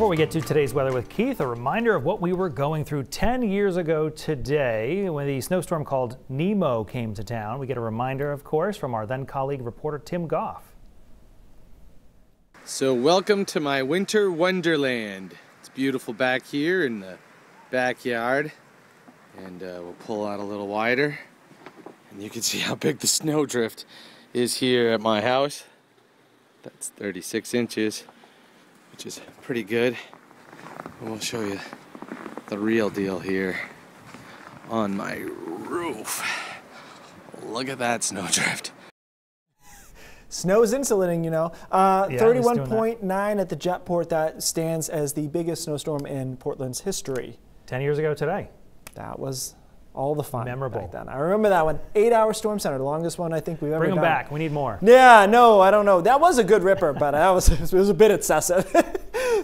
Before we get to today's weather with Keith, a reminder of what we were going through 10 years ago today when the snowstorm called Nemo came to town. We get a reminder, of course, from our then colleague reporter Tim Goff. So welcome to my winter wonderland. It's beautiful back here in the backyard, and we'll pull out a little wider and you can see how big the snowdrift is here at my house. That's 36 inches, which is pretty good. And we'll show you the real deal here on my roof. Look at that snowdrift. Snow's insulating, you know. 31.9 at the Jetport. That stands as the biggest snowstorm in Portland's history. 10 years ago today. That was all the fun. Memorable. Back then. I remember that one. 8-hour storm center, the longest one I think we've ever done. Bring them back. We need more. Yeah, no, I don't know. That was a good ripper, but it was a bit excessive.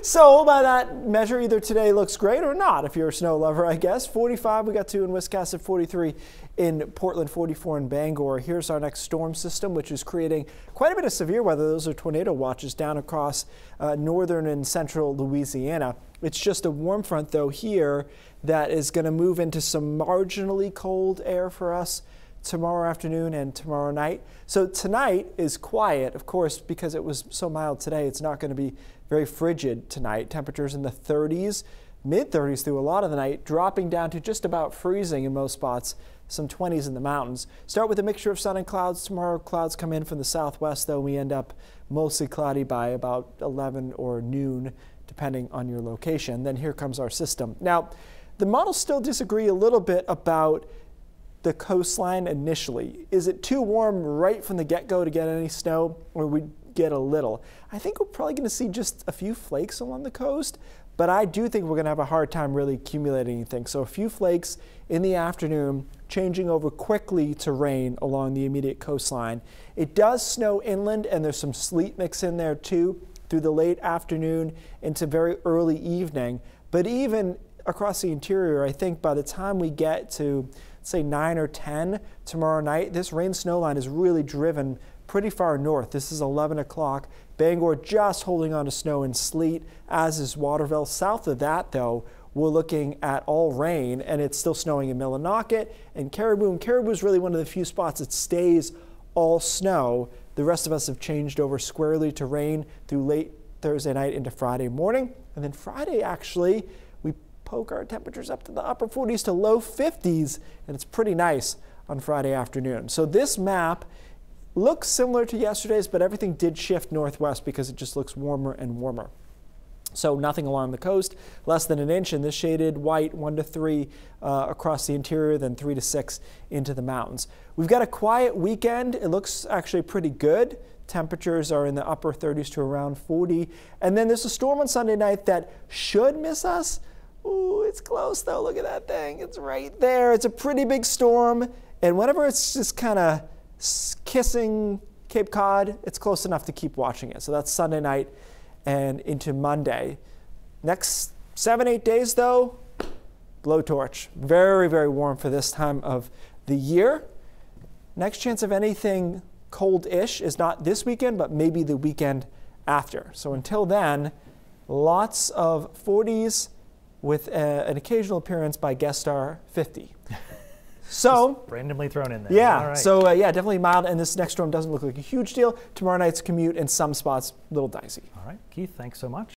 So by that measure, either today looks great or not if you're a snow lover, I guess. 45 we got to in Wiscasset, 43 in Portland, 44 in Bangor. Here's our next storm system, which is creating quite a bit of severe weather. Those are tornado watches down across northern and central Louisiana. It's just a warm front, though, here that is going to move into some marginally cold air for us tomorrow afternoon and tomorrow night. So tonight is quiet, of course, because it was so mild today. It's not going to be very frigid tonight. Temperatures in the 30s, mid-30s through a lot of the night, dropping down to just about freezing in most spots, some 20s in the mountains. Start with a mixture of sun and clouds. Tomorrow clouds come in from the southwest, though we end up mostly cloudy by about 11 or noon, depending on your location. Then here comes our system. Now, the models still disagree a little bit about the coastline initially. Is it too warm right from the get-go to get any snow, or we get a little? I think we're probably going to see just a few flakes along the coast, but I do think we're going to have a hard time really accumulating anything. So a few flakes in the afternoon, changing over quickly to rain along the immediate coastline. It does snow inland, and there's some sleet mix in there too through the late afternoon into very early evening. But even across the interior, I think by the time we get to, say, 9 or 10 tomorrow night, this rain snow line is really driven pretty far north. This is 11 o'clock. Bangor just holding on to snow and sleet, as is Waterville. South of that, though, we're looking at all rain, and it's still snowing in Millinocket and Caribou. And Caribou is really one of the few spots that stays all snow. The rest of us have changed over squarely to rain through late Thursday night into Friday morning. And then Friday, actually, we poke our temperatures up to the upper 40s to low 50s, and it's pretty nice on Friday afternoon. So this map looks similar to yesterday's, but everything did shift northwest because it just looks warmer and warmer. So nothing along the coast, less than an inch in this shaded white, 1 to 3 across the interior, then 3 to 6 into the mountains. We've got a quiet weekend. It looks actually pretty good. Temperatures are in the upper 30s to around 40. And then there's a storm on Sunday night that should miss us. Ooh, it's close though. Look at that thing. It's right there. It's a pretty big storm. And whenever it's just kind of kissing Cape Cod, it's close enough to keep watching it. So that's Sunday night and into Monday. Next 7-8 days though, blowtorch. Very, very warm for this time of the year. Next chance of anything cold-ish is not this weekend, but maybe the weekend after. So until then, lots of 40s with an occasional appearance by guest star 50. So just randomly thrown in there. Yeah. All right. So yeah, definitely mild, and this next storm doesn't look like a huge deal. Tomorrow night's commute in some spots a little dicey. All right, Keith, thanks so much.